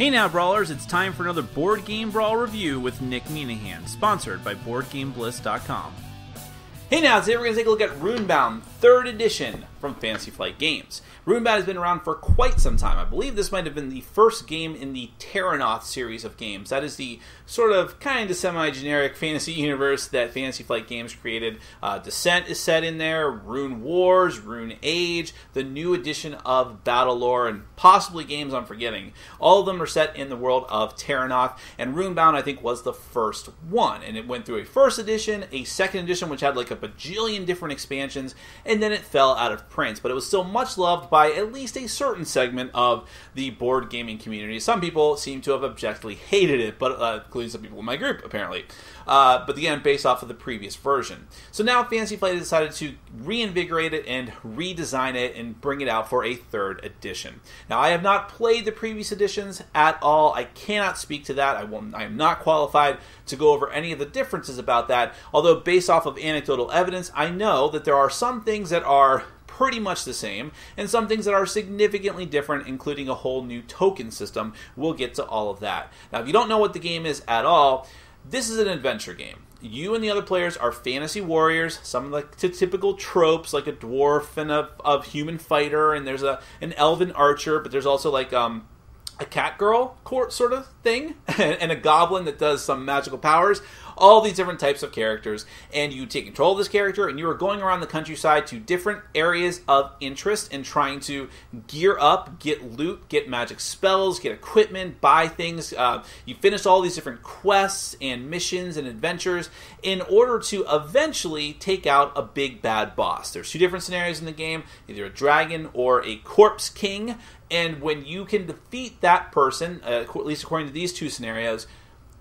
Hey now, Brawlers, it's time for another Board Game Brawl review with Nick Minahan, sponsored by BoardGameBliss.com. Hey now, today we're going to take a look at Runebound 3rd Edition from Fantasy Flight Games. Runebound has been around for quite some time. I believe this might have been the first game in the Terranoth series of games. That is the sort of kind of semi-generic fantasy universe that Fantasy Flight Games created. Descent is set in there, Rune Wars, Rune Age, the new edition of Battle Lore, and possibly games I'm forgetting. All of them are set in the world of Terranoth, and Runebound, I think, was the first one. And it went through a first edition, a second edition, which had like a bajillion different expansions, and then it fell out of print. But it was still much loved by at least a certain segment of the board gaming community. Some people seem to have objectively hated it, but including some people in my group, apparently. But again, based off of the previous version. So now Fantasy Flight has decided to reinvigorate it and redesign it and bring it out for a 3rd edition. Now, I have not played the previous editions at all. I cannot speak to that. I am not qualified to go over any of the differences about that, although based off of anecdotal evidence, I know that there are some things that are pretty much the same, and some things that are significantly different, including a whole new token system. We'll get to all of that. Now, if you don't know what the game is at all, this is an adventure game. You and the other players are fantasy warriors, some of the typical tropes, like a dwarf and a human fighter, and there's an elven archer, but there's also like a cat girl sort of thing, and a goblin that does some magical powers. All these different types of characters, and you take control of this character, and you are going around the countryside to different areas of interest and trying to gear up, get loot, get magic spells, get equipment, buy things. You finish all these different quests and missions and adventures in order to eventually take out a big bad boss. There's 2 different scenarios in the game, either a dragon or a corpse king, and when you can defeat that person, at least according to these 2 scenarios,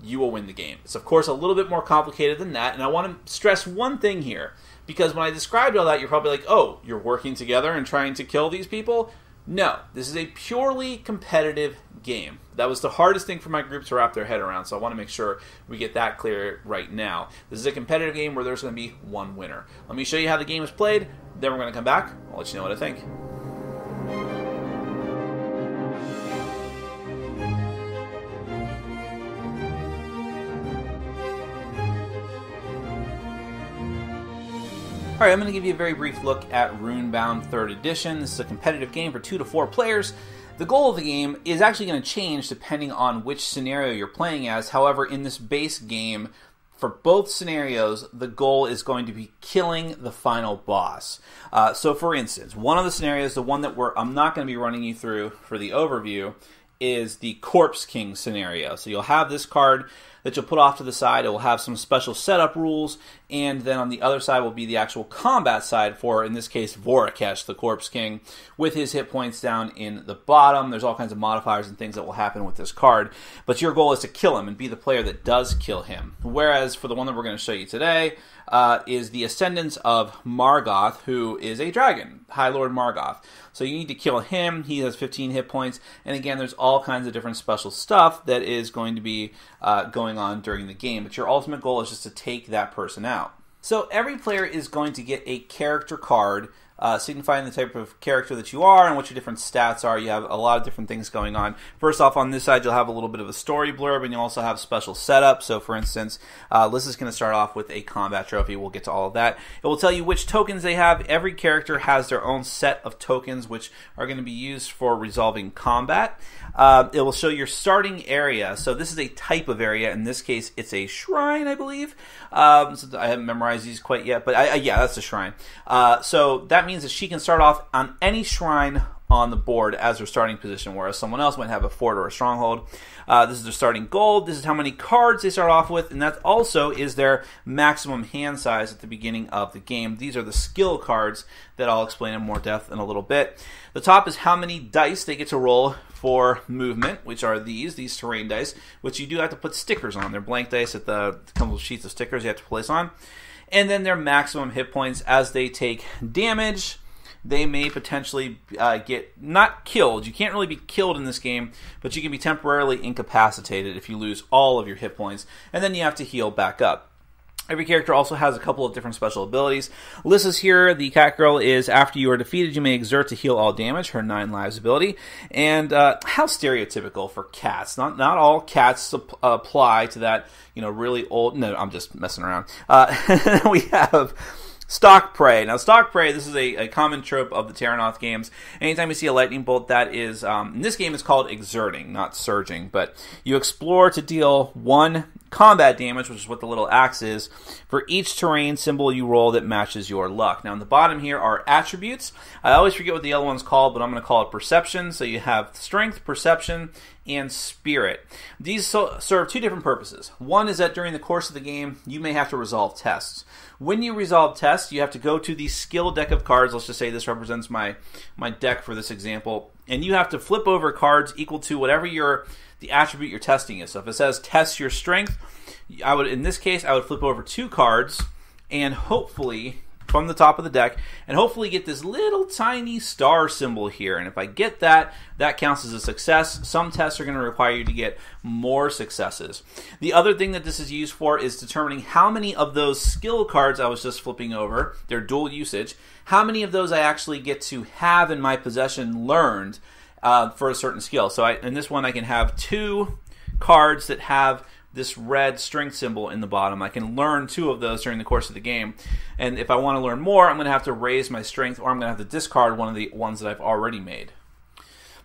you will win the game. It's, of course, a little bit more complicated than that, and I want to stress one thing here, because when I described all that, you're probably like, oh, you're working together and trying to kill these people? No, this is a purely competitive game. That was the hardest thing for my group to wrap their head around, so I want to make sure we get that clear right now. This is a competitive game where there's going to be one winner. Let me show you how the game is played, then we're going to come back. I'll let you know what I think. Alright, I'm going to give you a very brief look at Runebound 3rd Edition. This is a competitive game for 2 to 4 players. The goal of the game is actually going to change depending on which scenario you're playing as. However, in this base game, for both scenarios, the goal is going to be killing the final boss. So for instance, one of the scenarios, the one that I'm not going to be running you through for the overview, is the Corpse King scenario. So you'll have this card that you'll put off to the side. It will have some special setup rules, and then on the other side will be the actual combat side for, in this case, Vorakesh, the Corpse King, with his hit points down in the bottom. There's all kinds of modifiers and things that will happen with this card, but your goal is to kill him and be the player that does kill him. Whereas for the one that we're going to show you today is the Ascendants of Margoth, who is a dragon, High Lord Margoth. So you need to kill him. He has 15 hit points, and again, there's all kinds of different special stuff that is going to be going on during the game, but your ultimate goal is just to take that person out. So every player is going to get a character card signifying the type of character that you are and what your different stats are. You have a lot of different things going on. First off, on this side, you'll have a little bit of a story blurb, and you'll also have special setup. So, for instance, Liz is going to start off with a combat trophy. We'll get to all of that. It will tell you which tokens they have. Every character has their own set of tokens, which are going to be used for resolving combat. It will show your starting area. So this is a type of area. In this case, it's a shrine, I believe. So I haven't memorized these quite yet, but yeah, that's a shrine. So that means that she can start off on any shrine on the board as her starting position, whereas someone else might have a fort or a stronghold. This is their starting gold. This is how many cards they start off with, and that also is their maximum hand size at the beginning of the game. These are the skill cards that I'll explain in more depth in a little bit. The top is how many dice they get to roll for movement, which are these terrain dice, which you do have to put stickers on. They're blank dice at the couple of sheets of stickers you have to place on. And then their maximum hit points as they take damage. They may potentially get not killed. You can't really be killed in this game, but you can be temporarily incapacitated if you lose all of your hit points, and then you have to heal back up. Every character also has a couple of different special abilities. Lissa's here, the cat girl, is after you are defeated, you may exert to heal all damage, her 9 lives ability. And how stereotypical for cats. Not all cats apply to that, really old... No, I'm just messing around. We have... Stalk Prey. Now, Stalk Prey, this is a common trope of the Terranoth games. Anytime you see a lightning bolt, that is, in this game, it's called exerting, not surging. But you explore to deal 1 combat damage, which is what the little axe is, for each terrain symbol you roll that matches your luck. Now, in the bottom here are attributes. I always forget what the other one's called, but I'm going to call it perception. So you have strength, perception, and spirit. These serve 2 different purposes. One is that during the course of the game, you may have to resolve tests. When you resolve tests, you have to go to the skill deck of cards. Let's just say this represents my deck for this example. And you have to flip over cards equal to whatever the attribute you're testing is. So if it says test your strength, in this case, I would flip over 2 cards and hopefully, from the top of the deck, and hopefully get this little tiny star symbol here. And if I get that, that counts as a success. Some tests are going to require you to get more successes. The other thing that this is used for is determining how many of those skill cards I was just flipping over, their dual usage, how many of those I actually get to have in my possession learned for a certain skill. So in this one, I can have 2 cards that have this red strength symbol in the bottom. I can learn 2 of those during the course of the game. And if I want to learn more, I'm going to have to raise my strength, or I'm going to have to discard one of the ones that I've already made.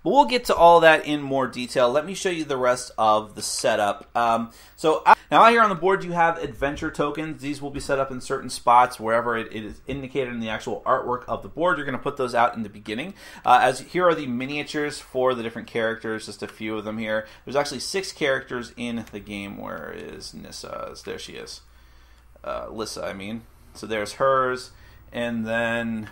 But we'll get to all that in more detail. Let me show you the rest of the setup. Now out here on the board you have adventure tokens. These will be set up in certain spots wherever it is indicated in the actual artwork of the board. You're going to put those out in the beginning. Here are the miniatures for the different characters, just a few of them here. There's actually 6 characters in the game. Where is Nissa? There she is. Lissa, I mean. So there's hers, and then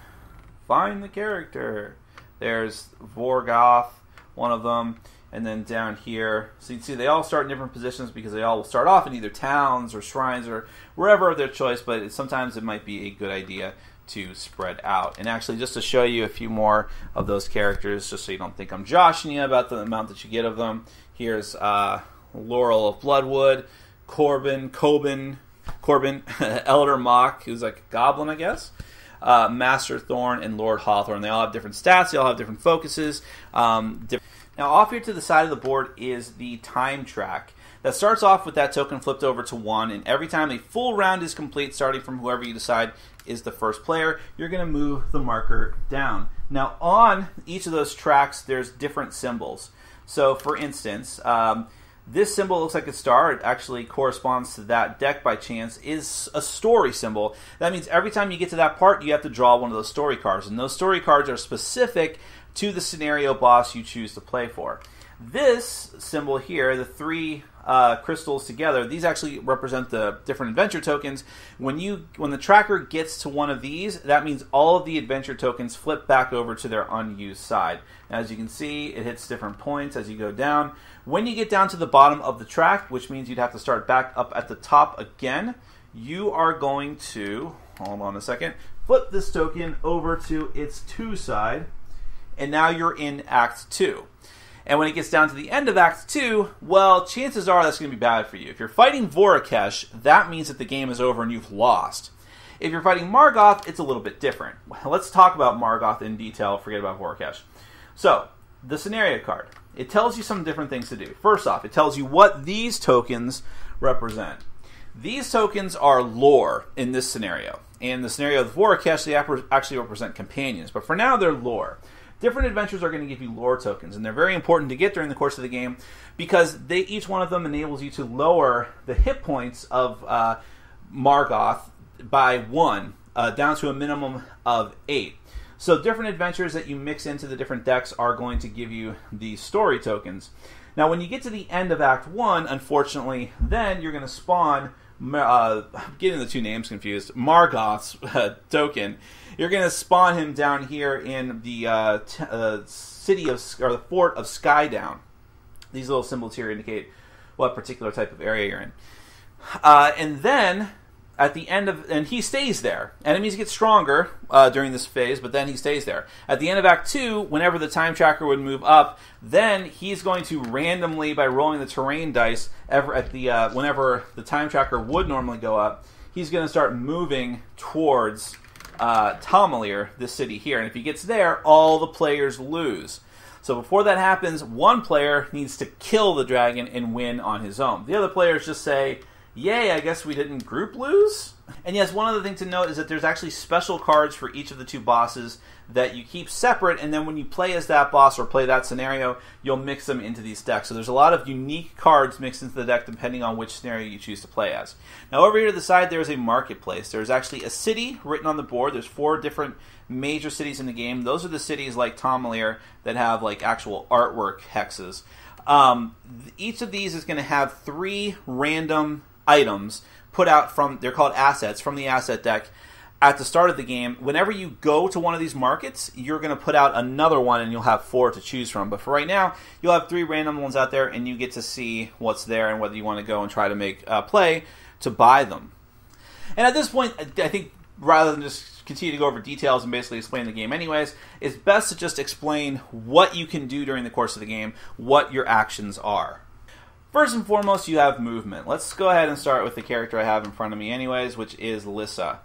find the character. There's Vorgoth, one of them, and then down here, so you can see they all start in different positions because they all will start off in either towns or shrines or wherever of their choice, but sometimes it might be a good idea to spread out. And actually, just to show you a few more of those characters, just so you don't think I'm joshing you about the amount that you get of them, here's Laurel of Bloodwood, Corbin, Elder Mock, who's like a goblin, I guess, Master Thorn, and Lord Hawthorne. They all have different stats. They all have different focuses. Now, off here to the side of the board is the time track. That starts off with that token flipped over to 1, and every time a full round is complete, starting from whoever you decide is the first player, you're going to move the marker down. Now, on each of those tracks, there's different symbols. So, for instance, this symbol looks like a star. It actually corresponds to that deck by chance, is a story symbol. That means every time you get to that part, you have to draw one of those story cards. And those story cards are specific to the scenario boss you choose to play for. This symbol here, the 3 crystals together, these actually represent the different adventure tokens. When the tracker gets to one of these, that means all of the adventure tokens flip back over to their unused side. And as you can see, it hits different points as you go down. When you get down to the bottom of the track, which means you'd have to start back up at the top again, you are going to, hold on a second, flip this token over to its 2 side, and now you're in Act 2. And when it gets down to the end of Act 2, well, chances are that's going to be bad for you. If you're fighting Vorakesh, that means that the game is over and you've lost. If you're fighting Margoth, it's a little bit different. Let's talk about Margoth in detail, forget about Vorakesh. So, the scenario card. It tells you some different things to do. First off, it tells you what these tokens represent. These tokens are lore in this scenario. In the scenario of Vorakesh, they actually represent companions. But for now, they're lore. Different adventures are going to give you lore tokens, and they're very important to get during the course of the game because each one of them enables you to lower the hit points of Margoth by 1 down to a minimum of 8. So different adventures that you mix into the different decks are going to give you these story tokens. Now, when you get to the end of Act 1, unfortunately, then you're going to spawn, I'm getting the 2 names confused, Margoth's token. You're going to spawn him down here in the city of, or the fort of Skydown. These little symbols here indicate what particular type of area you're in. And then, at the end of, and he stays there. Enemies get stronger during this phase, but then he stays there. At the end of Act 2, whenever the time tracker would move up, then he's going to randomly, by rolling the terrain dice, whenever the time tracker would normally go up, he's going to start moving towards Tamalier, this city here. And if he gets there, all the players lose. So before that happens, one player needs to kill the dragon and win on his own. The other players just say, yay, I guess we didn't group lose. And yes, one other thing to note is that there's actually special cards for each of the two bosses that you keep separate, and then when you play as that boss or play that scenario, you'll mix them into these decks. So there's a lot of unique cards mixed into the deck depending on which scenario you choose to play as. Now over here to the side, there's a marketplace. There's actually a city written on the board. There's 4 different major cities in the game. Those are the cities like Tamalier that have like actual artwork hexes. Each of these is going to have 3 random items put out from, they're called assets, from the asset deck at the start of the game. Whenever you go to one of these markets, you're going to put out another one and you'll have 4 to choose from. But for right now, you'll have 3 random ones out there and you get to see what's there and whether you want to go and try to make a play to buy them. And at this point, I think rather than just continue to go over details and basically explain the game anyways, it's best to just explain what you can do during the course of the game, what your actions are. First and foremost, you have movement. Let's go ahead and start with the character I have in front of me anyways, which is Lissa.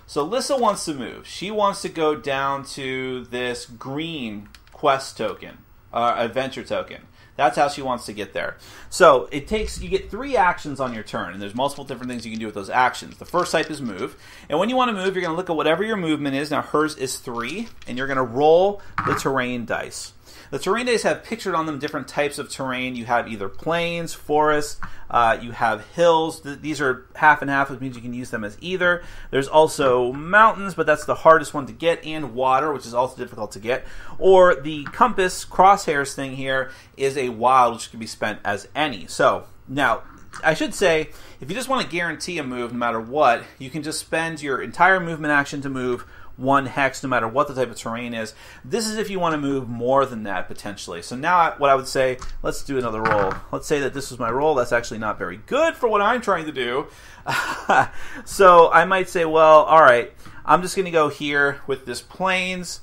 So Lissa wants to move. She wants to go down to this green quest token, adventure token. That's how she wants to get there. So you get 3 actions on your turn, and there's multiple different things you can do with those actions. The first type is move, and when you want to move, you're going to look at whatever your movement is. Now hers is 3, and you're going to roll the terrain dice. The terrain dice have pictured on them different types of terrain. You have either plains, forests, you have hills. These are half and half, which means you can use them as either. There's also mountains, but that's the hardest one to get, and water, which is also difficult to get. Or the compass crosshairs thing here is a wild, which can be spent as any. So now, I should say, if you just want to guarantee a move no matter what, you can just spend your entire movement action to move 1 hex no matter what the type of terrain is. This is if you want to move more than that potentially. So now what I would say, let's do another roll. Let's say that this was my roll. That's actually not very good for what I'm trying to do. So I might say, well, alright, I'm just going to go here with this plains,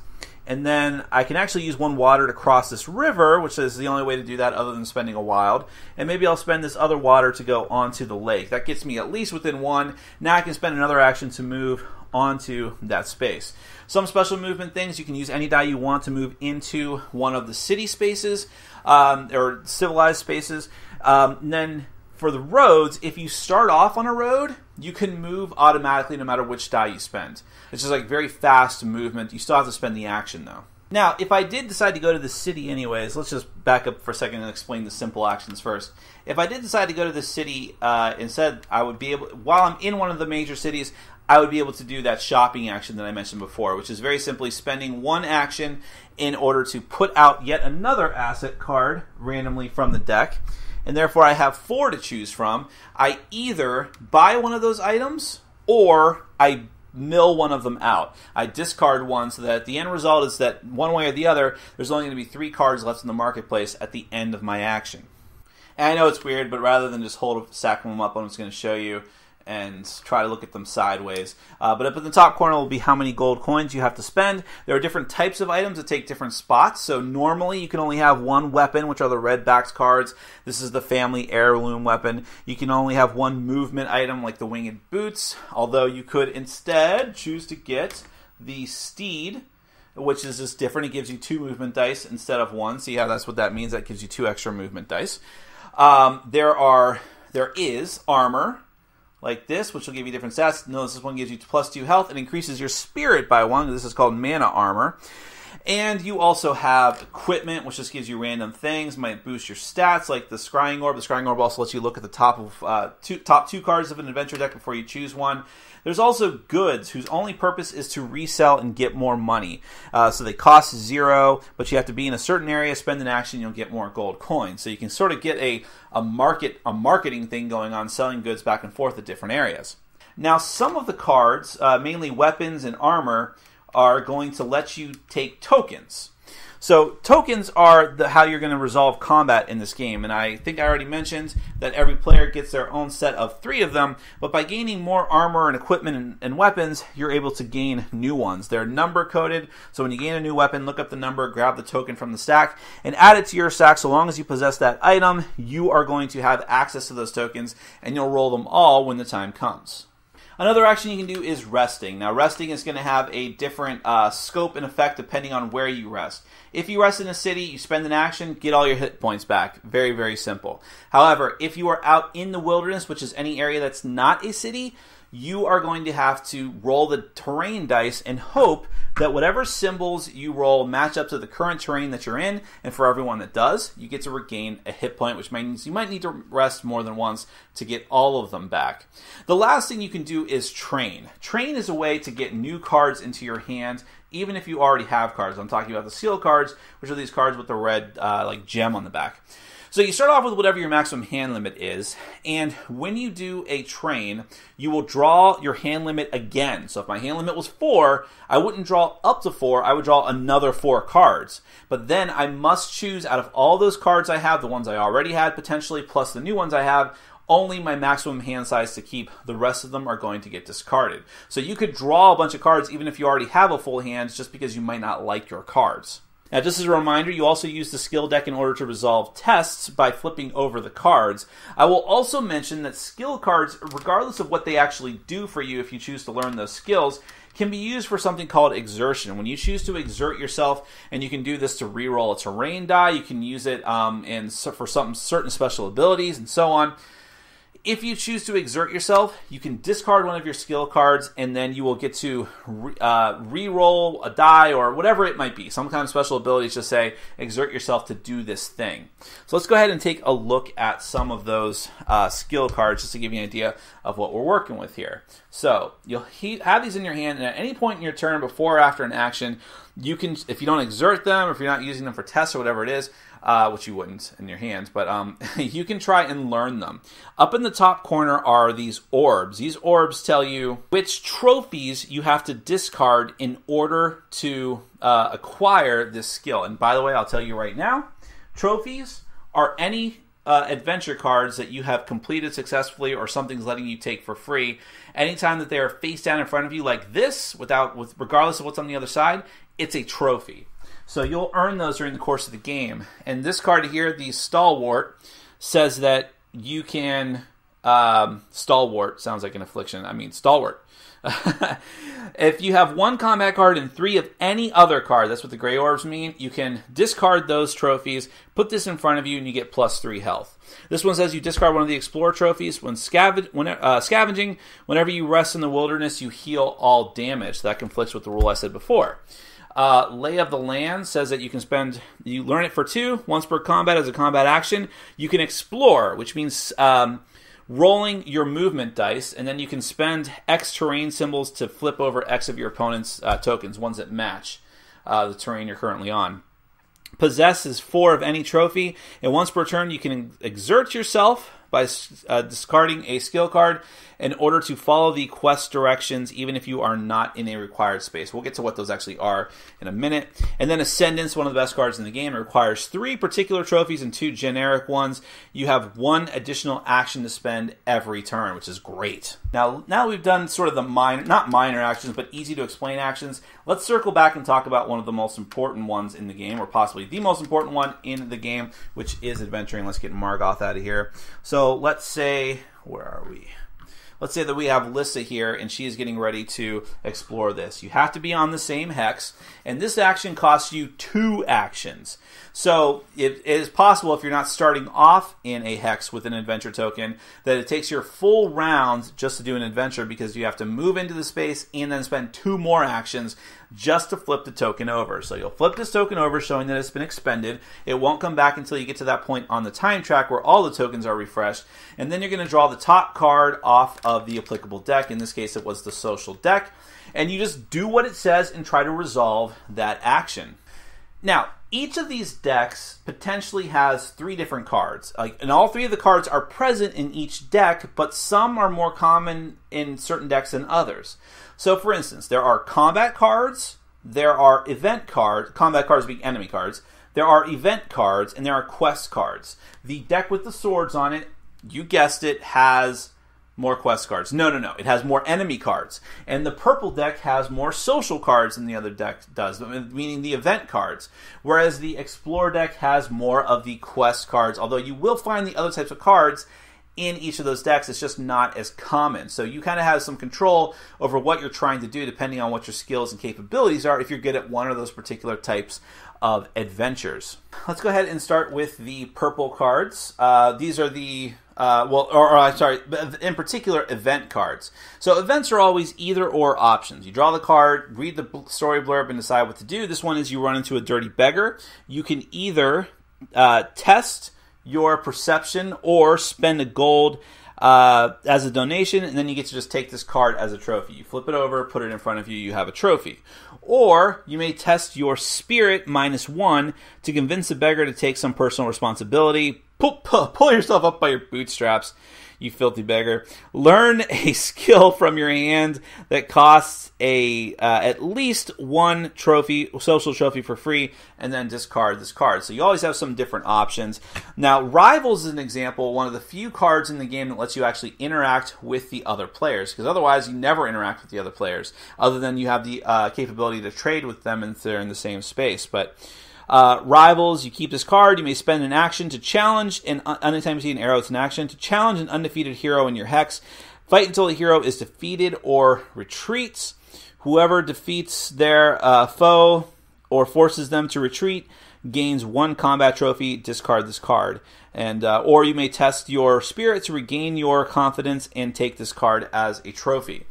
and then I can actually use 1 water to cross this river, which is the only way to do that other than spending a wild. And maybe I'll spend this other water to go onto the lake. That gets me at least within 1. Now I can spend another action to move onto that space. Some special movement things, you can use any die you want to move into one of the city spaces or civilized spaces. And then for the roads, if you start off on a road, you can move automatically no matter which die you spend. It's just like very fast movement. You still have to spend the action though. Now, if I did decide to go to the city anyways, let's just back up for a second and explain the simple actions first. If I did decide to go to the city instead, I would be able, while I'm in one of the major cities, I would be able to do that shopping action that I mentioned before, which is very simply spending 1 action in order to put out yet another asset card randomly from the deck. And therefore I have 4 to choose from. I either buy one of those items or I mill one of them out. I discard one so that the end result is that one way or the other, there's only going to be 3 cards left in the marketplace at the end of my action. And I know it's weird, but rather than just stacking them up, I'm just going to show you and try to look at them sideways. But up in the top corner will be how many gold coins you have to spend. There are different types of items that take different spots. So normally you can only have 1 weapon, which are the red backed cards. This is the family heirloom weapon. You can only have 1 movement item like the winged boots, although you could instead choose to get the steed, which is just different. It gives you 2 movement dice instead of 1. See how that's what that means? That gives you 2 extra movement dice. There is armor like this, which will give you different stats. Notice this one gives you +2 health and increases your spirit by 1. This is called mana armor. And you also have equipment, which just gives you random things, might boost your stats, like the Scrying Orb. The Scrying Orb also lets you look at the top 2 cards of an adventure deck before you choose one. There's also goods, whose only purpose is to resell and get more money. So they cost 0, but you have to be in a certain area, spend an action, you'll get more gold coins. So you can sort of get a marketing thing going on, selling goods back and forth at different areas. Now, some of the cards, mainly weapons and armor, are going to let you take tokens. So tokens are how you're going to resolve combat in this game, and I think I already mentioned that every player gets their own set of 3 of them, but by gaining more armor and equipment and weapons, you're able to gain new ones. They're number coded, so when you gain a new weapon, look up the number, grab the token from the stack, and add it to your stack. So long as you possess that item, you are going to have access to those tokens, and you'll roll them all when the time comes. Another action you can do is resting. Now, resting is going to have a different scope and effect depending on where you rest. If you rest in a city, you spend an action, get all your hit points back. Very, very simple. However, if you are out in the wilderness, which is any area that's not a city, you are going to have to roll the terrain dice and hope that whatever symbols you roll match up to the current terrain that you're in, and for everyone that does, you get to regain a hit point, which means you might need to rest more than once to get all of them back. The last thing you can do is train. Train is a way to get new cards into your hand, even if you already have cards. I'm talking about the seal cards, which are these cards with the red like gem on the back. So you start off with whatever your maximum hand limit is, and when you do a train, you will draw your hand limit again. So if my hand limit was 4, I wouldn't draw up to 4, I would draw another 4 cards. But then I must choose out of all those cards I have, the ones I already had potentially, plus the new ones I have, only my maximum hand size to keep. The rest of them are going to get discarded. So you could draw a bunch of cards even if you already have a full hand, just because you might not like your cards. Now, just as a reminder, you also use the skill deck in order to resolve tests by flipping over the cards. I will also mention that skill cards, regardless of what they actually do for you if you choose to learn those skills, can be used for something called exertion. When you choose to exert yourself, and you can do this to reroll a terrain die, you can use it for certain special abilities and so on. If you choose to exert yourself, you can discard one of your skill cards, and then you will get to re-roll a die or whatever it might be. Some kind of special abilities just say, exert yourself to do this thing. So let's go ahead and take a look at some of those skill cards just to give you an idea of what we're working with here. So you'll have these in your hand, and at any point in your turn, before or after an action, you can, if you don't exert them, or if you're not using them for tests or whatever it is, which you wouldn't in your hands, but you can try and learn them. Up in the top corner are these orbs. These orbs tell you which trophies you have to discard in order to acquire this skill. And by the way, I'll tell you right now, trophies are any adventure cards that you have completed successfully or something's letting you take for free. Anytime that they are face down in front of you like this, regardless of what's on the other side, it's a trophy. So you'll earn those during the course of the game. And this card here, the Stalwart, says that you can... Stalwart sounds like an affliction. I mean, Stalwart. If you have 1 combat card and 3 of any other card, that's what the gray orbs mean, you can discard those trophies, put this in front of you, and you get +3 health. This one says you discard one of the Explorer trophies. When scavenging, whenever you rest in the wilderness, you heal all damage. That conflicts with the rule I said before. Lay of the Land says that you learn it for 2, once per combat as a combat action. You can explore, which means rolling your movement dice, and then you can spend X terrain symbols to flip over X of your opponent's tokens, ones that match the terrain you're currently on. Possess is 4 of any trophy, and once per turn you can exert yourself by discarding a skill card in order to follow the quest directions, even if you are not in a required space. We'll get to what those actually are in a minute. And then Ascendance, one of the best cards in the game. It requires 3 particular trophies and 2 generic ones. You have 1 additional action to spend every turn, which is great. Now we've done sort of the not minor actions, but easy to explain actions. Let's circle back and talk about one of the most important ones in the game, or possibly the most important one in the game, which is adventuring. Let's get Margoth out of here. So let's say, where are we? Let's say that we have Lissa here, and she is getting ready to explore this. You have to be on the same hex, and this action costs you 2 actions. So it is possible, if you're not starting off in a hex with an adventure token, that it takes your full round just to do an adventure, because you have to move into the space and then spend 2 more actions just to flip the token over. So you'll flip this token over, showing that it's been expended. It won't come back until you get to that point on the time track where all the tokens are refreshed, and then you're going to draw the top card off of the applicable deck. In this case, it was the social deck, and you just do what it says and try to resolve that action. Now, each of these decks potentially has 3 different cards, and all 3 of the cards are present in each deck, but some are more common in certain decks than others. So, for instance, there are combat cards, there are event cards, combat cards being enemy cards, there are event cards, and there are quest cards. The deck with the swords on it, you guessed it, has more quest cards. No. It has more enemy cards. And the purple deck has more social cards than the other deck does, meaning the event cards. Whereas the Explorer deck has more of the quest cards, although you will find the other types of cards in each of those decks. It's just not as common. So you kind of have some control over what you're trying to do depending on what your skills and capabilities are if you're good at one of those particular types of adventures. Let's go ahead and start with the purple cards. These are the in particular, event cards. So events are always either or options. You draw the card, read the story blurb, and decide what to do. This one is you run into a dirty beggar. You can either test your perception or spend a gold as a donation, and then you get to just take this card as a trophy. You flip it over, put it in front of you, you have a trophy. Or you may test your spirit -1 to convince the beggar to take some personal responsibility. Pull yourself up by your bootstraps, you filthy beggar. Learn a skill from your hand that costs at least one trophy, social trophy for free, and then discard this card. So you always have some different options. Now, Rivals is an example, one of the few cards in the game that lets you actually interact with the other players, because otherwise you never interact with the other players, other than you have the capability to trade with them if they're in the same space. But Rivals, you keep this card. You may spend an action to challenge, and anytime you see an arrow, it's an action, to challenge an undefeated hero in your hex. Fight until the hero is defeated or retreats. Whoever defeats their foe or forces them to retreat gains 1 combat trophy. Discard this card. And or you may test your spirit to regain your confidence and take this card as a trophy.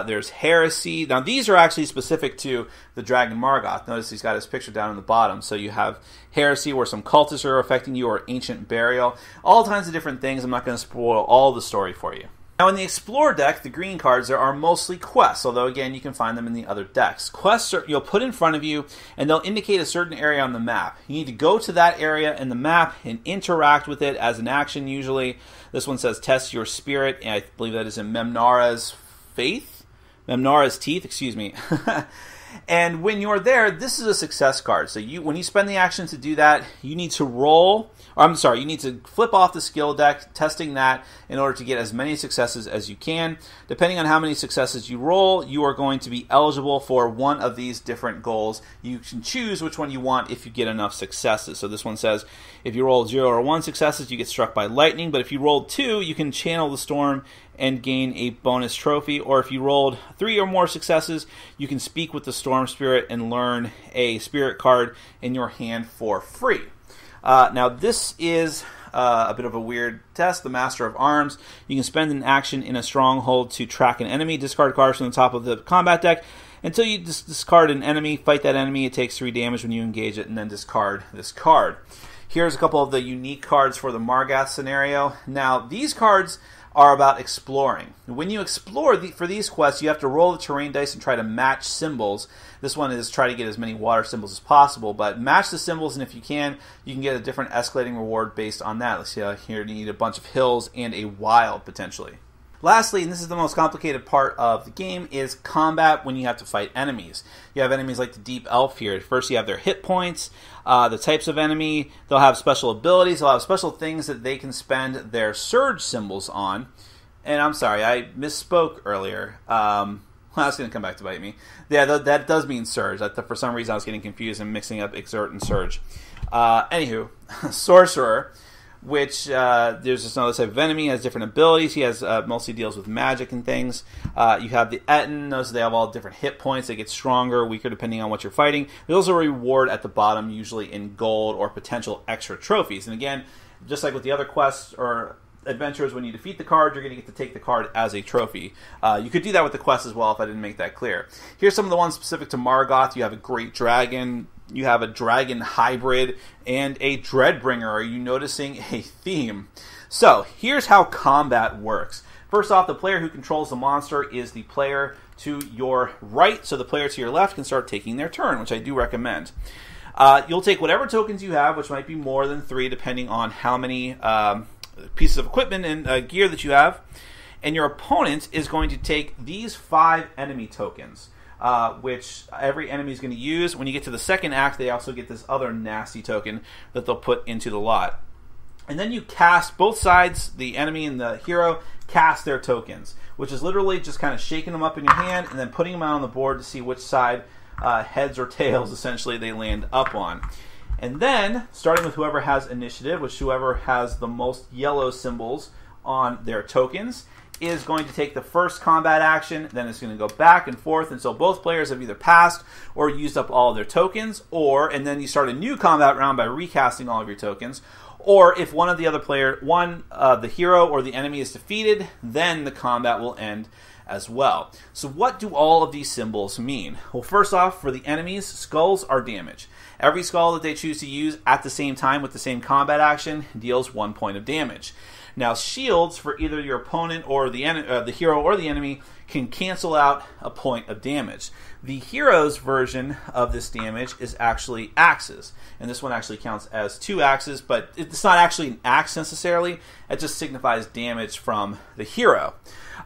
There's Heresy. Now, these are actually specific to the Dragon Margoth. Notice he's got his picture down in the bottom. So you have Heresy, where some cultists are affecting you, or Ancient Burial. All kinds of different things. I'm not going to spoil all the story for you. Now, in the Explore deck, the green cards, there are mostly quests, although, again, you can find them in the other decks. Quests you'll put in front of you, and they'll indicate a certain area on the map. You need to go to that area in the map and interact with it as an action, usually. This one says, test your spirit, and I believe that is in Memnara's Teeth, excuse me. And when you're there, this is a success card. So when you spend the action to do that, you need to you need to flip off the skill deck, testing that in order to get as many successes as you can. Depending on how many successes you roll, you are going to be eligible for one of these different goals. You can choose which one you want if you get enough successes. So this one says, if you roll 0 or 1 successes, you get struck by lightning. But if you roll 2, you can channel the storm and gain a bonus trophy. Or if you rolled 3 or more successes, you can speak with the storm spirit and learn a spirit card in your hand for free. Now, this is a bit of a weird test, the Master of Arms. You can spend an action in a stronghold to track an enemy, discard cards from the top of the combat deck. Until you discard an enemy, fight that enemy. It takes 3 damage when you engage it, and then discard this card. Here's a couple of the unique cards for the Margoth scenario. Now, these cards are about exploring. When you explore for these quests, you have to roll the terrain dice and try to match symbols. This one is try to get as many water symbols as possible, but match the symbols, and if you can get a different escalating reward based on that. Let's see, here you need a bunch of hills and a wild, potentially. Lastly, and this is the most complicated part of the game, is combat when you have to fight enemies. You have enemies like the Deep Elf here. First, you have their hit points, the types of enemy. They'll have special abilities. They'll have special things that they can spend their surge symbols on. And I'm sorry, I misspoke earlier. That's going to come back to bite me. Yeah, that does mean surge. For some reason, I was getting confused and mixing up exert and surge. Anywho, sorcerer, which there's just another type of enemy, has different abilities. He has mostly deals with magic and things. You have the Etten. Those, they have all different hit points. They get stronger, weaker, depending on what you're fighting. There's also a reward at the bottom, usually in gold or potential extra trophies. And again, just like with the other quests or adventures, when you defeat the card, you're going to get to take the card as a trophy. You could do that with the quest as well if I didn't make that clear. Here's some of the ones specific to Margoth. You have a Great Dragon. You have a Dragon Hybrid and a Dreadbringer. Are you noticing a theme? So, here's how combat works. First off, the player who controls the monster is the player to your right, so the player to your left can start taking their turn, which I do recommend. You'll take whatever tokens you have, which might be more than 3, depending on how many pieces of equipment and gear that you have. And your opponent is going to take these 5 enemy tokens, which every enemy is going to use. When you get to the second act, they also get this other nasty token that they'll put into the lot. And then you cast, both sides, the enemy and the hero, cast their tokens, which is literally just kind of shaking them up in your hand and then putting them out on the board to see which side, heads or tails, essentially, they land up on. And then, starting with whoever has initiative, which whoever has the most yellow symbols on their tokens is going to take the first combat action, then it's going to go back and forth until both players have either passed or used up all of their tokens, and then you start a new combat round by recasting all of your tokens. Or if one of the other the hero or the enemy is defeated, then the combat will end as well. So what do all of these symbols mean? Well, first off, for the enemies, skulls are damage. Every skull that they choose to use at the same time with the same combat action deals 1 point of damage. Now, shields for either your opponent or the hero or the enemy can cancel out a point of damage. The hero's version of this damage is actually axes, and this one actually counts as 2 axes, but it's not actually an axe necessarily. It just signifies damage from the hero.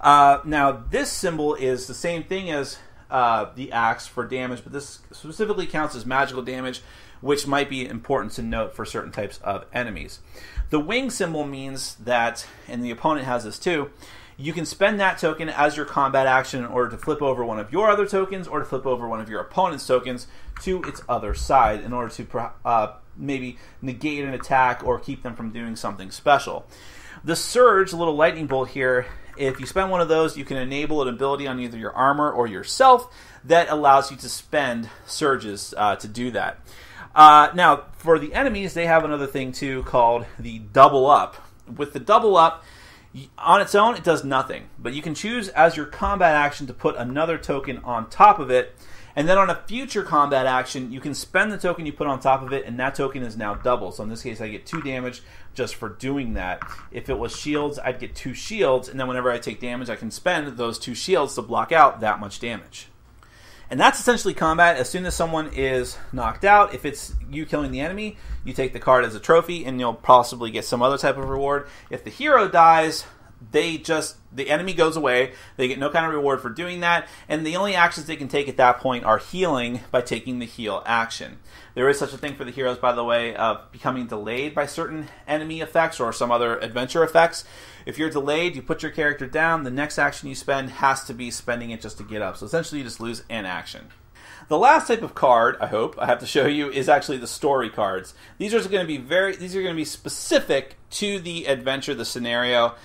Now, this symbol is the same thing as the axe for damage, but this specifically counts as magical damage, which might be important to note for certain types of enemies. The wing symbol means that, and the opponent has this too, you can spend that token as your combat action in order to flip over one of your other tokens or to flip over one of your opponent's tokens to its other side in order to maybe negate an attack or keep them from doing something special. The surge, a little lightning bolt here, if you spend one of those, you can enable an ability on either your armor or yourself that allows you to spend surges to do that. Now, for the enemies, they have another thing too called the double up. With the double up, on its own, it does nothing. But you can choose as your combat action to put another token on top of it. And then on a future combat action, you can spend the token you put on top of it, and that token is now double. So in this case, I get 2 damage just for doing that. If it was shields, I'd get 2 shields, and then whenever I take damage, I can spend those 2 shields to block out that much damage. And that's essentially combat. As soon as someone is knocked out, if it's you killing the enemy, you take the card as a trophy, and you'll possibly get some other type of reward. If the hero dies, the enemy goes away. They get no kind of reward for doing that, and the only actions they can take at that point are healing by taking the heal action. There is such a thing for the heroes, by the way, of becoming delayed by certain enemy effects or some other adventure effects. If you're delayed, you put your character down, the next action you spend has to be spending it just to get up. So essentially you just lose an action. The last type of card, I hope, I have to show you is actually the story cards. These are going to be specific to the adventure, the scenario.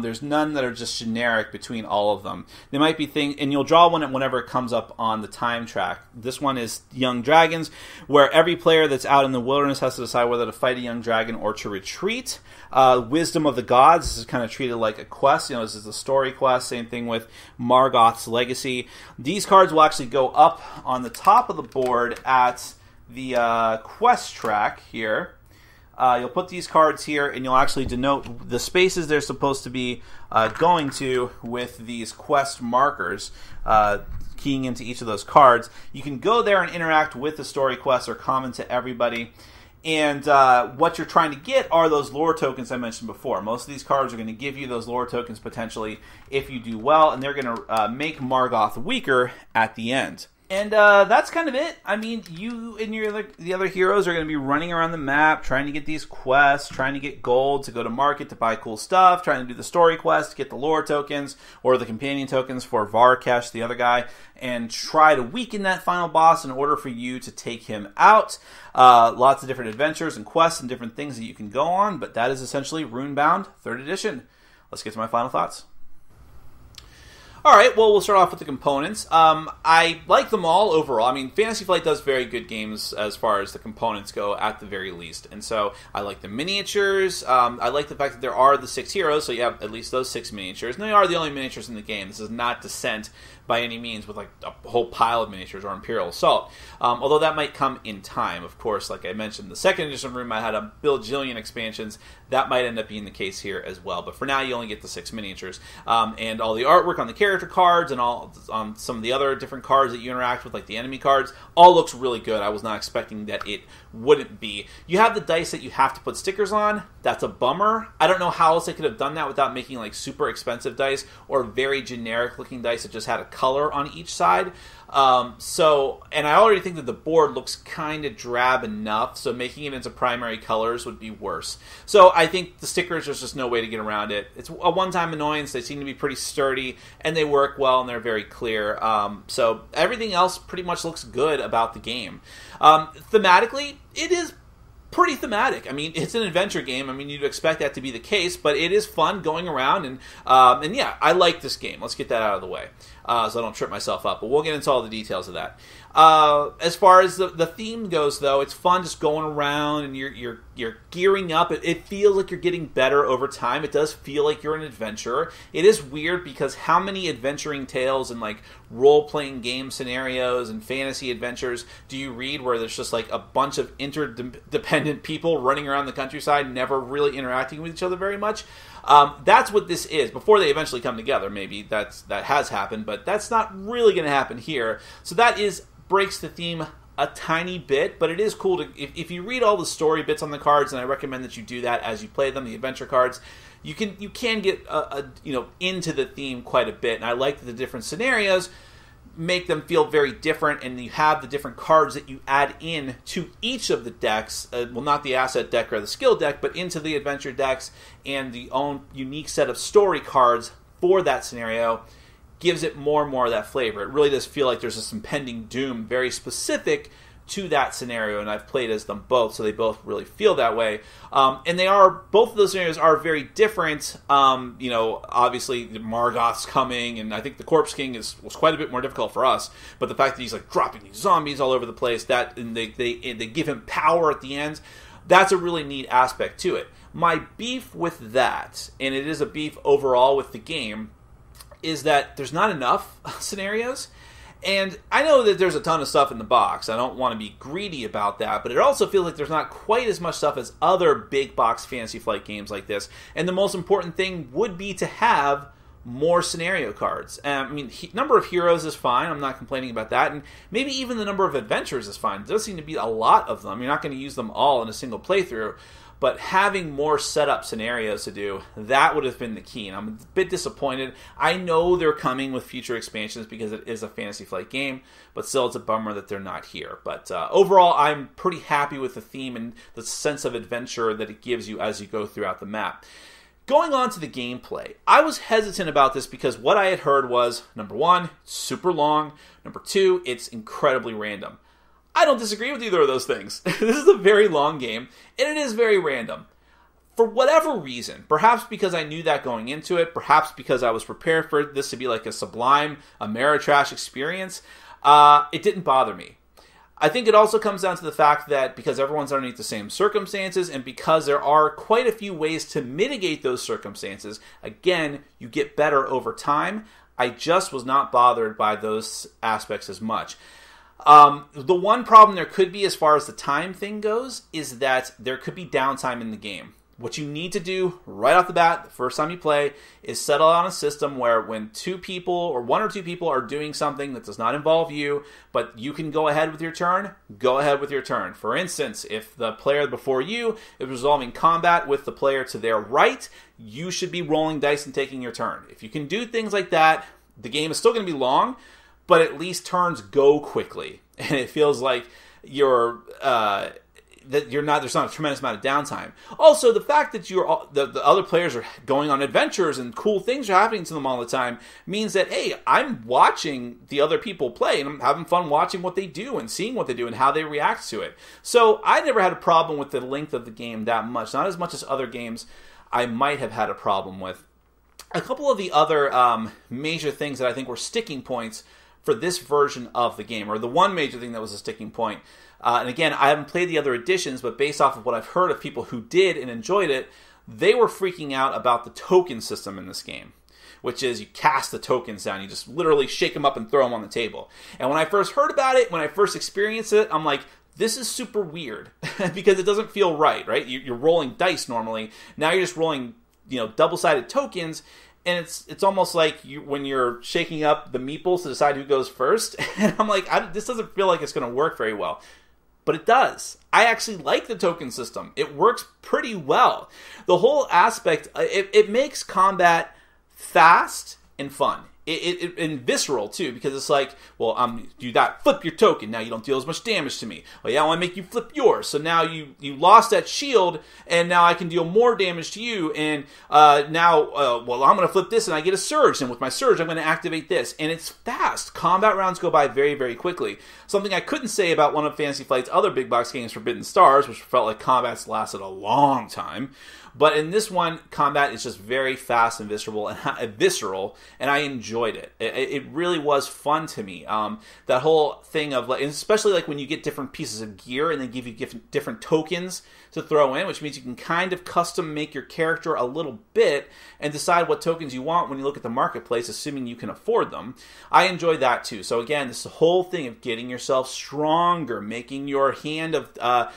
There's none that are just generic between all of them. There might be things, and you'll draw one whenever it comes up on the time track. This one is Young Dragons, where every player that's out in the wilderness has to decide whether to fight a young dragon or to retreat. Wisdom of the Gods, this is kind of treated like a quest. This is a story quest. Same thing with Margoth's Legacy. These cards will actually go up on the top of the board at the quest track here. You'll put these cards here, and you'll actually denote the spaces they're supposed to be going to with these quest markers, keying into each of those cards. You can go there and interact with the story quests, or common to everybody. And what you're trying to get are those lore tokens I mentioned before. Most of these cards are going to give you those lore tokens potentially if you do well, and they're going to make Margoth weaker at the end. And that's kind of it. I mean, you and the other heroes are going to be running around the map, trying to get these quests, trying to get gold to go to market to buy cool stuff, trying to do the story quest to get the lore tokens or the companion tokens for Varkesh, the other guy, and try to weaken that final boss in order for you to take him out. Lots of different adventures and quests and different things that you can go on, but that is essentially Runebound 3rd edition. Let's get to my final thoughts. Alright, well, we'll start off with the components. I like them all overall. I mean, Fantasy Flight does very good games as far as the components go, at the very least. And so, I like the miniatures. I like the fact that there are the 6 heroes, so you have at least those 6 miniatures. And they are the only miniatures in the game. This is not Descent by any means with like a whole pile of miniatures, or Imperial Assault. Although that might come in time, of course. Like I mentioned, the 2nd edition of Runebound had a bajillion expansions. That might end up being the case here as well. But for now, you only get the 6 miniatures. And all the artwork on the character cards and all on some of the other different cards that you interact with, like the enemy cards, all looks really good. I was not expecting that it wouldn't be. You have the dice that you have to put stickers on. That's a bummer. I don't know how else they could have done that without making like super expensive dice or very generic looking dice that just had a color on each side. And I already think that the board looks kind of drab enough, so making it into primary colors would be worse. So I think the stickers, there's just no way to get around it. It's a one-time annoyance. They seem to be pretty sturdy, and they work well, and they're very clear. So everything else pretty much looks good about the game. Thematically, it is pretty thematic. I mean, it's an adventure game. I mean, you'd expect that to be the case, but it is fun going around, and yeah, I like this game. Let's get that out of the way so I don't trip myself up, but we'll get into all the details of that. As far as the theme goes, though, it's fun just going around, and you're gearing up. It feels like you're getting better over time. It does feel like you're an adventurer. It is weird because how many adventuring tales and like role-playing game scenarios and fantasy adventures do you read where there's just like a bunch of interdependent people running around the countryside, never really interacting with each other very much? That's what this is. Before they eventually come together, maybe that has happened, but that's not really going to happen here. So that breaks the theme a tiny bit, but it is cool to if you read all the story bits on the cards, and I recommend that you do that as you play them, the adventure cards. You can get into the theme quite a bit, and I like that the different scenarios make them feel very different, and you have the different cards that you add in to each of the decks, well, not the asset deck or the skill deck, but into the adventure decks, and the own unique set of story cards for that scenario gives it more and more of that flavor. It really does feel like there's this impending doom very specific to that scenario, and I've played as them both, so they both really feel that way. And both of those scenarios are very different. Obviously Margoth's coming, and I think the Corpse King was quite a bit more difficult for us. But the fact that he's like dropping these zombies all over the place, and they give him power at the end, that's a really neat aspect to it. My beef with that, and it is a beef overall with the game, is that there's not enough scenarios. And I know that there's a ton of stuff in the box. I don't want to be greedy about that, but it also feels like there's not quite as much stuff as other big box Fantasy Flight games like this. And the most important thing would be to have more scenario cards. Number of heroes is fine. I'm not complaining about that. And maybe even the number of adventures is fine. There does seem to be a lot of them. You're not going to use them all in a single playthrough. But having more setup scenarios to do, that would have been the key. And I'm a bit disappointed. I know they're coming with future expansions because it is a Fantasy Flight game, but still it's a bummer that they're not here. But overall, I'm pretty happy with the theme and the sense of adventure that it gives you as you go throughout the map. Going on to the gameplay, I was hesitant about this because what I had heard was, number one, super long. Number two, it's incredibly random. I don't disagree with either of those things. This is a very long game, and it is very random. For whatever reason, perhaps because I knew that going into it, perhaps because I was prepared for this to be like a sublime Ameritrash experience, it didn't bother me. I think it also comes down to the fact that because everyone's underneath the same circumstances, and because there are quite a few ways to mitigate those circumstances, again, you get better over time. I just was not bothered by those aspects as much. The one problem there could be as far as the time thing goes is that there could be downtime in the game. What you need to do right off the bat, the first time you play, is settle on a system where when two people or one or two people are doing something that does not involve you, but you can go ahead with your turn, go ahead with your turn. For instance, if the player before you is resolving combat with the player to their right, you should be rolling dice and taking your turn. If you can do things like that, the game is still going to be long, but at least turns go quickly, and it feels like there's not a tremendous amount of downtime. Also, the fact that the other players are going on adventures and cool things are happening to them all the time means that, hey, I'm watching the other people play, and I'm having fun watching what they do and seeing what they do and how they react to it. So I never had a problem with the length of the game that much, not as much as other games I might have had a problem with. A couple of the other major things that I think were sticking points for this version of the game, or the one major thing that was a sticking point. And again, I haven't played the other editions, but based off of what I've heard of people who did and enjoyed it, they were freaking out about the token system in this game, which is you cast the tokens down. You just literally shake them up and throw them on the table. And when I first heard about it, when I first experienced it, I'm like, this is super weird because it doesn't feel right? You're rolling dice normally. Now you're just rolling, double-sided tokens. And it's almost like when you're shaking up the meeples to decide who goes first. And I'm like, this doesn't feel like it's going to work very well. But it does. I actually like the token system. It works pretty well. The whole aspect, it makes combat fast and fun. and visceral too, because it's like, well, do that, flip your token, now you don't deal as much damage to me. Well, yeah, I want to make you flip yours, so now you lost that shield, and now I can deal more damage to you, and now, well, I'm going to flip this, and I get a surge, and with my surge, I'm going to activate this, and it's fast. Combat rounds go by very, very quickly. Something I couldn't say about one of Fantasy Flight's other big box games, Forbidden Stars, which felt like combats lasted a long time. But in this one, combat is just very fast and visceral, and I enjoyed it. It really was fun to me. That whole thing of, like, especially like when you get different pieces of gear and they give you different tokens to throw in, which means you can kind of custom make your character a little bit and decide what tokens you want when you look at the marketplace, assuming you can afford them. I enjoyed that too. So again, this whole thing of getting yourself stronger, making your hand of,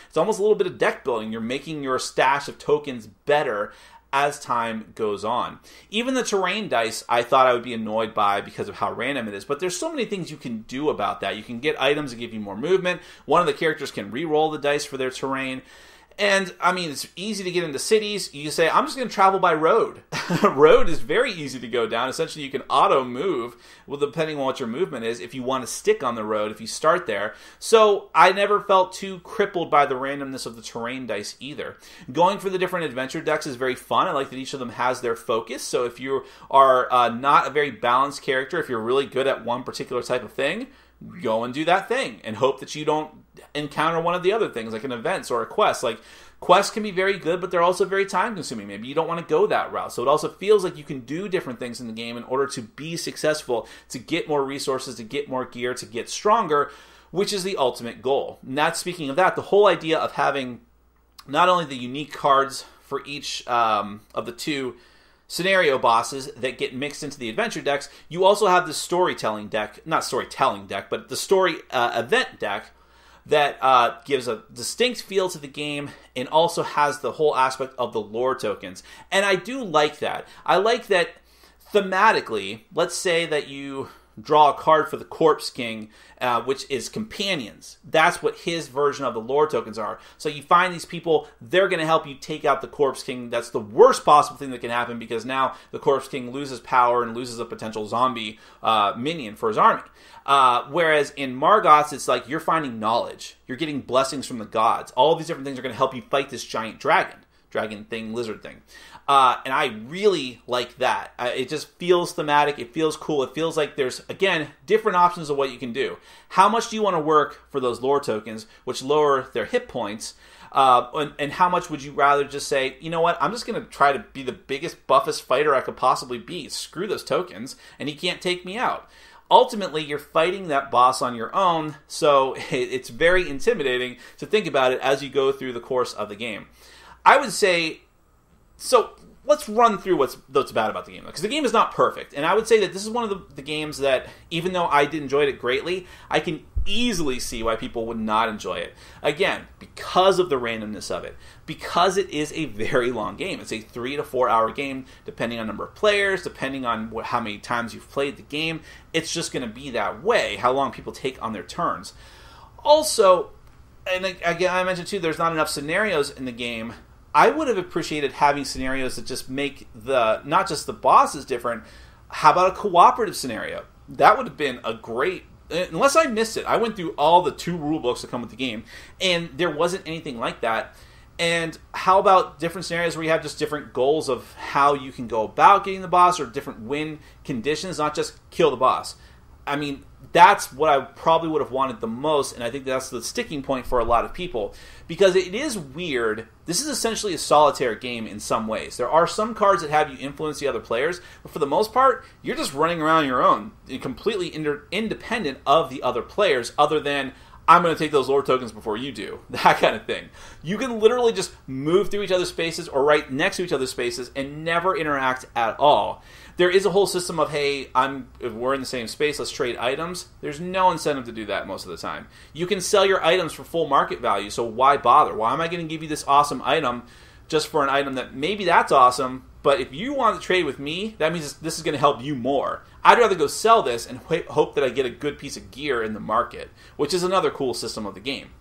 it's almost a little bit of deck building. You're making your stash of tokens better as time goes on. Even the terrain dice, I thought I would be annoyed by because of how random it is, but there's so many things you can do about that. You can get items that give you more movement. One of the characters can re-roll the dice for their terrain. And, I mean, it's easy to get into cities. You say, I'm just going to travel by road. Road is very easy to go down. Essentially, you can auto-move, well, depending on what your movement is, if you want to stick on the road, if you start there. So, I never felt too crippled by the randomness of the terrain dice either. Going for the different adventure decks is very fun. I like that each of them has their focus. So, if you are not a very balanced character, if you're really good at one particular type of thing, go and do that thing and hope that you don't encounter one of the other things, like an event or a quest. Like, quests can be very good, but they're also very time consuming. Maybe you don't want to go that route. So it also feels like you can do different things in the game in order to be successful, to get more resources, to get more gear, to get stronger, which is the ultimate goal. And that's, speaking of that, the whole idea of having not only the unique cards for each of the two scenario bosses that get mixed into the adventure decks, you also have the storytelling deck, not storytelling deck, but the story event deck that gives a distinct feel to the game and also has the whole aspect of the lore tokens. And I do like that. I like that thematically, let's say that you draw a card for the Corpse King, which is companions. That's what his version of the lore tokens are. So you find these people, they're going to help you take out the Corpse King. That's the worst possible thing that can happen, because now the Corpse King loses power and loses a potential zombie minion for his army. Whereas in Margot's, it's like you're finding knowledge. You're getting blessings from the gods. All of these different things are going to help you fight this giant dragon thing, lizard thing. And I really like that. It just feels thematic. It feels cool. It feels like there's, again, different options of what you can do. How much do you want to work for those lore tokens, which lower their hit points? And how much would you rather just say, you know what, I'm just going to try to be the biggest, buffest fighter I could possibly be. Screw those tokens, and he can't take me out. Ultimately, you're fighting that boss on your own, so it's very intimidating to think about it as you go through the course of the game. I would say, so let's run through what's bad about the game, because the game is not perfect. And I would say that this is one of the games that, even though I did enjoy it greatly, I can easily see why people would not enjoy it. Again, because of the randomness of it. Because it is a very long game. It's a 3 to 4 hour game, depending on number of players, depending on how many times you've played the game. It's just going to be that way, how long people take on their turns. Also, and again, I mentioned too, there's not enough scenarios in the game. I would have appreciated having scenarios that just make not just the bosses different. How about a cooperative scenario? That would have been a great, unless I missed it. I went through all the 2 rule books that come with the game, and there wasn't anything like that. And how about different scenarios where you have just different goals of how you can go about getting the boss, or different win conditions, not just kill the boss? I mean, that's what I probably would have wanted the most, and I think that's the sticking point for a lot of people. Because it is weird. This is essentially a solitaire game in some ways. There are some cards that have you influence the other players, but for the most part, you're just running around your own, completely independent of the other players, other than, I'm going to take those lore tokens before you do. That kind of thing. You can literally just move through each other's spaces or right next to each other's spaces and never interact at all. There is a whole system of, hey, if we're in the same space, let's trade items. There's no incentive to do that most of the time. You can sell your items for full market value, so why bother? Why am I going to give you this awesome item just for an item that maybe that's awesome, but if you want to trade with me, that means this is going to help you more. I'd rather go sell this and hope that I get a good piece of gear in the market, which is another cool system of the game.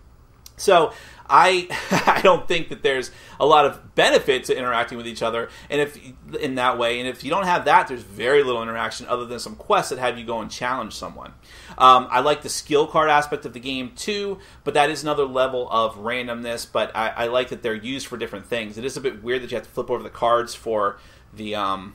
So I don't think that there's a lot of benefit to interacting with each other, and if in that way, and if you don't have that, there's very little interaction other than some quests that have you go and challenge someone. I like the skill card aspect of the game too, but that is another level of randomness. But I like that they're used for different things. It is a bit weird that you have to flip over the cards for the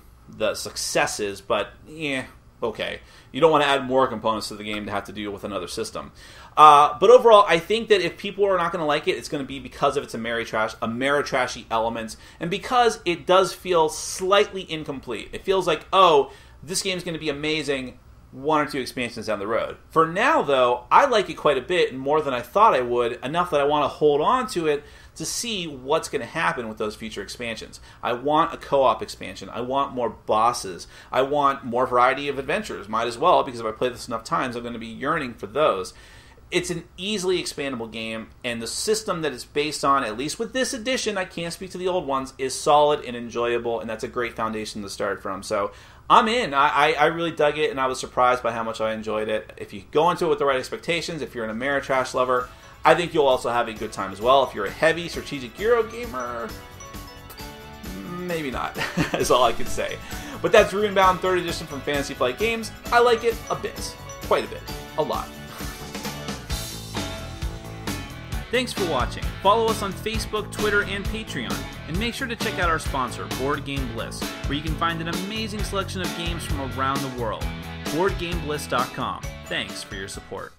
successes, but yeah. Okay, you don't want to add more components to the game to have to deal with another system. But overall, I think that if people are not going to like it, it's going to be because of its Ameritrashy elements, and because it does feel slightly incomplete. It feels like, oh, this game's going to be amazing 1 or 2 expansions down the road. For now, though, I like it quite a bit, and more than I thought I would, enough that I want to hold on to it to see what's going to happen with those future expansions. I want a co-op expansion. I want more bosses. I want more variety of adventures. Might as well, because if I play this enough times, I'm going to be yearning for those. It's an easily expandable game, and the system that it's based on, at least with this edition, I can't speak to the old ones, is solid and enjoyable, and that's a great foundation to start from. So I'm in. I really dug it, and I was surprised by how much I enjoyed it. If you go into it with the right expectations, if you're an Ameritrash lover, I think you'll also have a good time as well. If you're a heavy strategic Euro gamer, maybe not, is all I can say. But that's Runebound 3rd Edition from Fantasy Flight Games. I like it a bit. Quite a bit. A lot. Thanks for watching. Follow us on Facebook, Twitter, and Patreon. And make sure to check out our sponsor, Board Game Bliss, where you can find an amazing selection of games from around the world. BoardGameBliss.com. Thanks for your support.